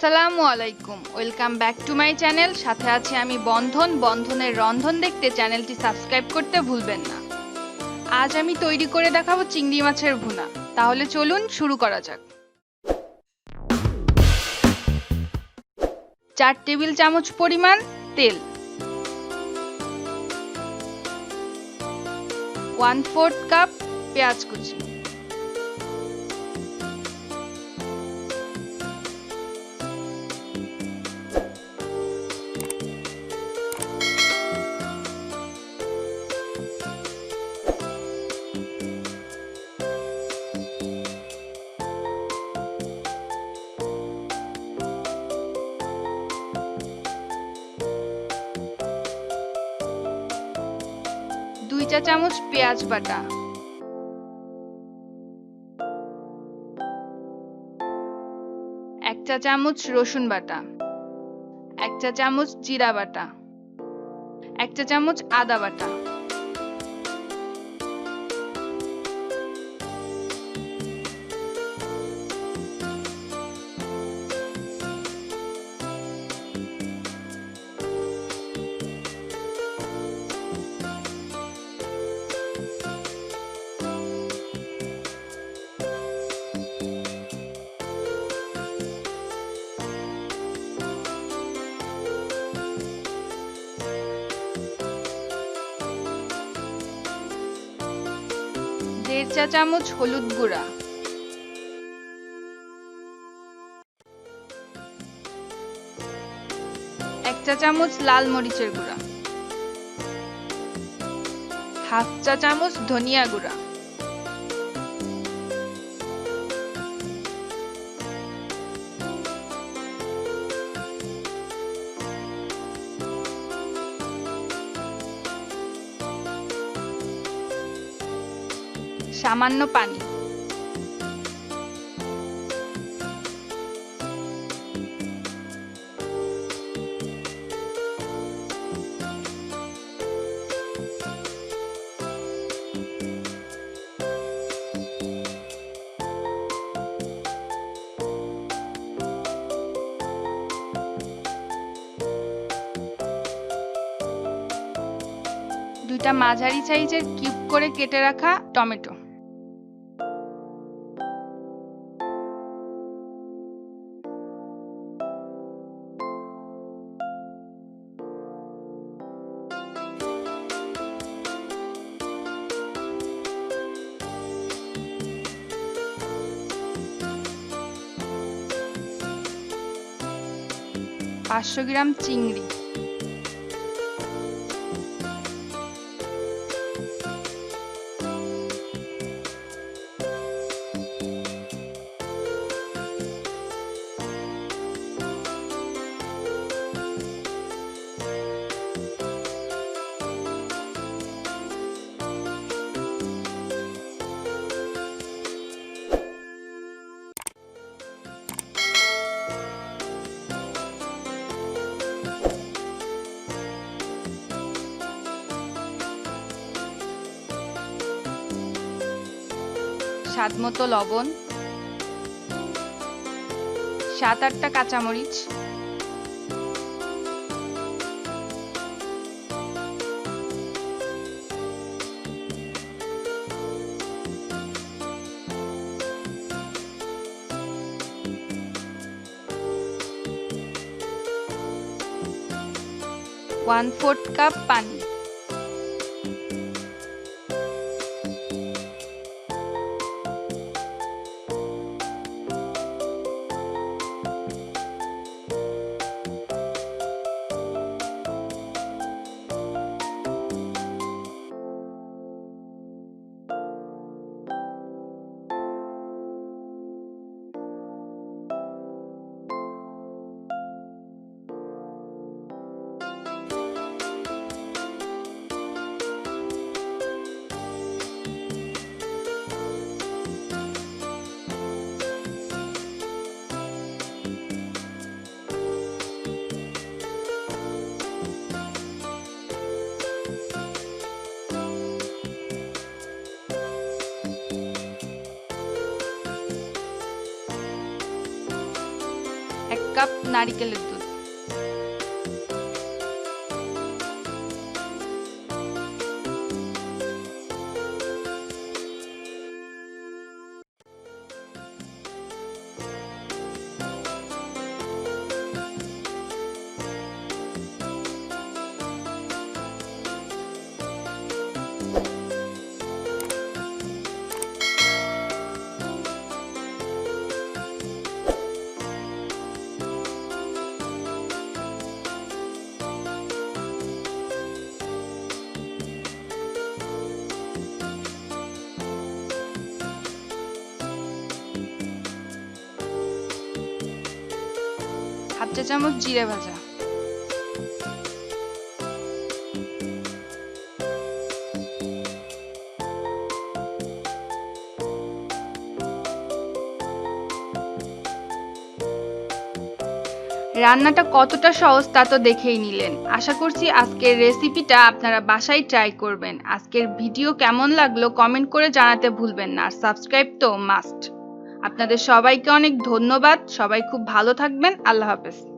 আসসালামু আলাইকুম, welcome back to my channel. সাথে আছি আমি বন্ধন। বন্ধনের রন্ধন দেখতে চ্যানেলটি সাবস্ক্রাইব করতে ভুলবেন না। আজ আমি তৈরি করে দেখাবো চিংড়ি মাছের ভুনা। তাহলে চলুন শুরু করা যাক। 4 টেবিল চামচ পরিমাণ তেল, 1/4 কাপ পেঁয়াজ কুচি, দুই চা চামচ পেঁয়াজ বাটা, 1 চা চামচ রসুন বাটা, 1 চা চামচ জিরা বাটা, 1 চা চামচ আদা বাটা, দেড় চা চামচ হলুদ গুঁড়া, 1 চা চামচ লাল মরিচের গুঁড়া, হাফ চা চামচ ধনিয়া গুঁড়া, সামান্য পানি। দুইটা মাঝারি সাইজের কিউব করে কেটে রাখা টমেটো, পাঁচশো গ্রাম চিংড়ি, স্বাদমতো লবণ, 7-8টা কাঁচামরিচ, ওয়ান-ফোর্থ কাপ পানি, 1 কাপ নারিকেলের দুধ। হাফ চা চামচ জিরে ভাজা, রান্নাটা কতটা সহজ তা তো দেখেই নিলেন। আশা করছি আজকের রেসিপিটা আপনারা বাসায় ট্রাই করবেন। আজকের ভিডিও কেমন লাগলো কমেন্ট করে জানাতে ভুলবেন না, আর সাবস্ক্রাইব তো মাস্ট। আপনাদের সবাইকে অনেক ধন্যবাদ। সবাই খুব ভালো থাকবেন। আল্লাহ হাফেজ।